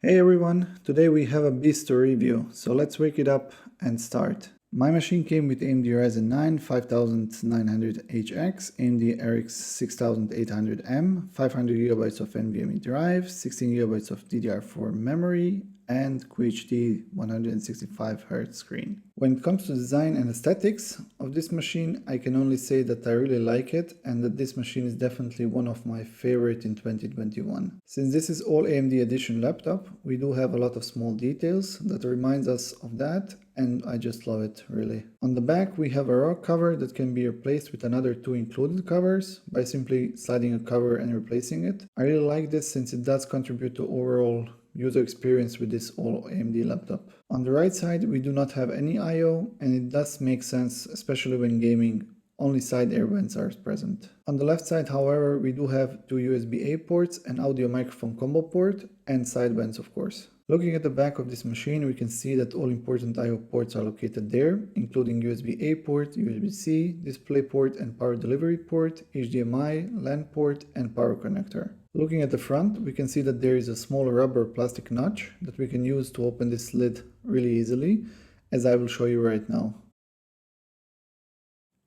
Hey everyone, today we have a beast to review, so let's wake it up and start. My machine came with AMD Ryzen 9 5900HX, AMD RX 6800M, 500GB of NVMe Drive, 16GB of DDR4 memory, and QHD 165Hz screen. When it comes to design and aesthetics of this machine, I can only say that I really like it and that this machine is definitely one of my favorite in 2021. Since this is all AMD edition laptop, we do have a lot of small details that reminds us of that, and I just love it really. On the back we have a ROG cover that can be replaced with another two included covers by simply sliding a cover and replacing it. I really like this since it does contribute to overall user experience with this all AMD laptop. On the right side we do not have any I/O, and it does make sense, especially when gaming. Only side air vents are present. On the left side, however, we do have two USB-A ports, an audio microphone combo port, and side vents of course. Looking at the back of this machine, we can see that all important I/O ports are located there, including USB-A port, USB-C, DisplayPort and power delivery port, HDMI, LAN port, and power connector. Looking at the front, we can see that there is a small rubber plastic notch that we can use to open this lid really easily, as I will show you right now.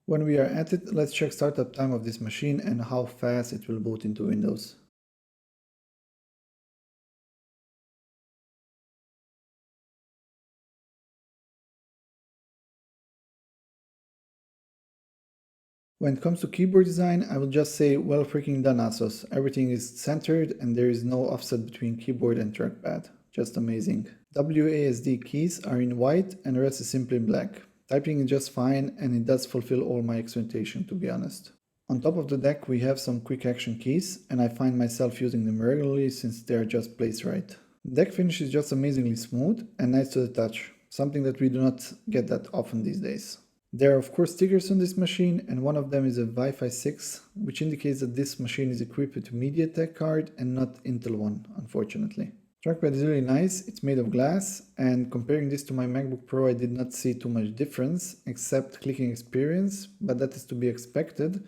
When we are at it, let's check startup time of this machine and how fast it will boot into Windows. When it comes to keyboard design, I will just say well freaking done ASUS. Everything is centered and there is no offset between keyboard and trackpad. Just amazing. WASD keys are in white and the rest is simply black. Typing is just fine and it does fulfill all my expectations, to be honest. On top of the deck we have some quick action keys and I find myself using them regularly since they are just placed right. The deck finish is just amazingly smooth and nice to the touch, something that we do not get that often these days. There are of course stickers on this machine, and one of them is a Wi-Fi 6, which indicates that this machine is equipped with a MediaTek card and not Intel one, unfortunately. Trackpad is really nice, it's made of glass, and comparing this to my MacBook Pro I did not see too much difference, except clicking experience, but that is to be expected.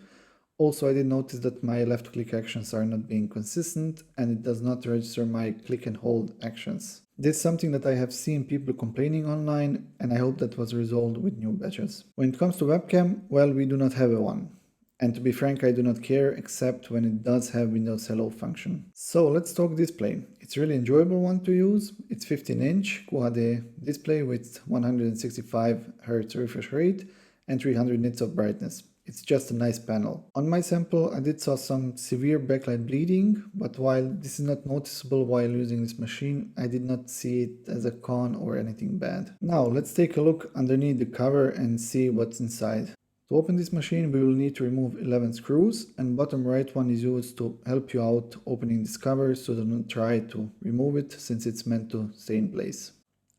Also, I did notice that my left click actions are not being consistent and it does not register my click and hold actions. This is something that I have seen people complaining online and I hope that was resolved with new patches. When it comes to webcam, well, we do not have a one. And to be frank, I do not care except when it does have Windows Hello function. So let's talk display. It's a really enjoyable one to use. It's 15-inch QHD display with 165Hz refresh rate and 300 nits of brightness. It's just a nice panel. On my sample, I did saw some severe backlight bleeding, but while this is not noticeable while using this machine, I did not see it as a con or anything bad. Now let's take a look underneath the cover and see what's inside. To open this machine, we will need to remove 11 screws, and bottom right one is used to help you out opening this cover, so do not try to remove it since it's meant to stay in place.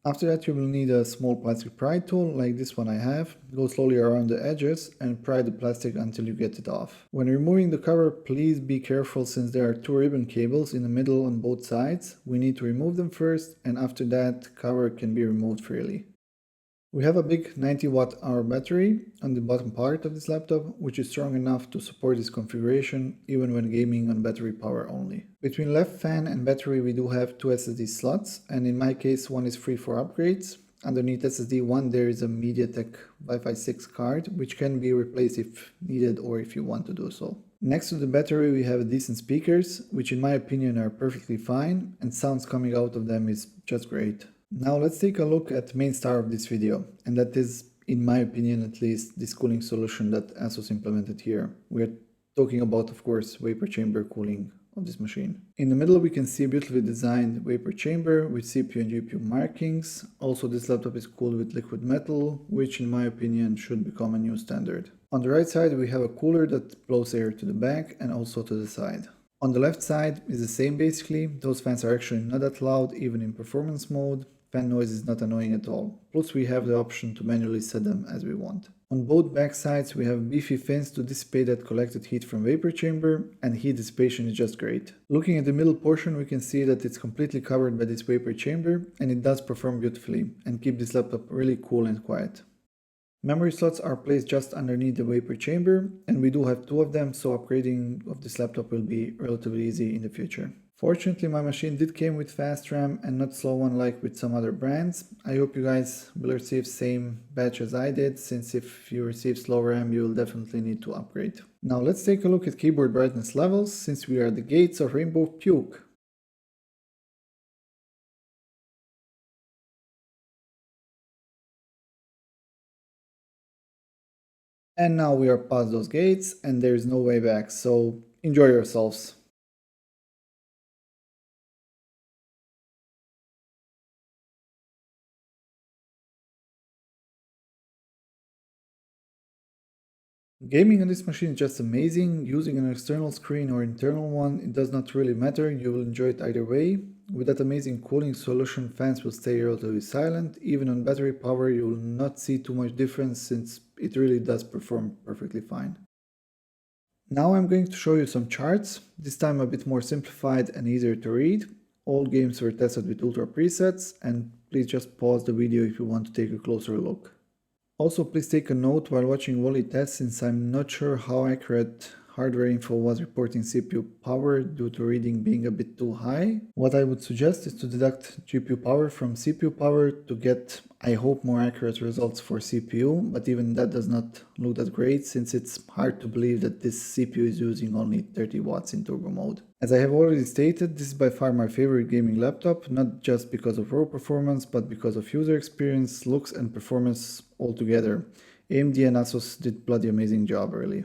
After that you will need a small plastic pry tool like this one I have. Go slowly around the edges and pry the plastic until you get it off. When removing the cover, please be careful since there are two ribbon cables in the middle on both sides. We need to remove them first, and after that cover can be removed freely. We have a big 90 watt-hour battery on the bottom part of this laptop, which is strong enough to support this configuration even when gaming on battery power only. Between left fan and battery we do have two SSD slots, and in my case one is free for upgrades. Underneath SSD 1 there is a MediaTek Wi-Fi 6 card, which can be replaced if needed or if you want to do so. Next to the battery we have decent speakers, which in my opinion are perfectly fine, and sounds coming out of them is just great. Now let's take a look at the main star of this video, and that is, in my opinion at least, this cooling solution that ASUS implemented here. We are talking about, of course, vapor chamber cooling of this machine. In the middle we can see a beautifully designed vapor chamber with CPU and GPU markings. Also this laptop is cooled with liquid metal, which in my opinion should become a new standard. On the right side we have a cooler that blows air to the back and also to the side. On the left side is the same basically. Those fans are actually not that loud even in performance mode. Fan noise is not annoying at all. Plus we have the option to manually set them as we want. On both back sides we have beefy fins to dissipate that collected heat from vapor chamber, and heat dissipation is just great. Looking at the middle portion we can see that it's completely covered by this vapor chamber, and it does perform beautifully and keep this laptop really cool and quiet. Memory slots are placed just underneath the vapor chamber, and we do have two of them, so upgrading of this laptop will be relatively easy in the future. Fortunately, my machine did came with fast RAM and not slow one like with some other brands. I hope you guys will receive same batch as I did, since if you receive slow RAM you will definitely need to upgrade. Now let's take a look at keyboard brightness levels, since we are at the gates of Rainbow Puke. And now we are past those gates and there is no way back, so enjoy yourselves. Gaming on this machine is just amazing. Using an external screen or internal one, it does not really matter, you will enjoy it either way. With that amazing cooling solution, fans will stay relatively silent. Even on battery power you will not see too much difference, since it really does perform perfectly fine. Now I'm going to show you some charts, this time a bit more simplified and easier to read. All games were tested with ultra presets, and please just pause the video if you want to take a closer look. Also, please take a note while watching Wally test, since I'm not sure how accurate hardware info was reporting CPU power due to reading being a bit too high. What I would suggest is to deduct GPU power from CPU power to get, I hope, more accurate results for CPU, but even that does not look that great, since it's hard to believe that this CPU is using only 30 watts in turbo mode. As I have already stated, this is by far my favorite gaming laptop, not just because of raw performance, but because of user experience, looks and performance altogether. AMD and ASUS did bloody amazing job, really.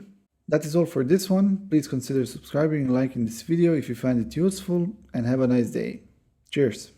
That is all for this one. Please consider subscribing and liking this video if you find it useful, and have a nice day. Cheers!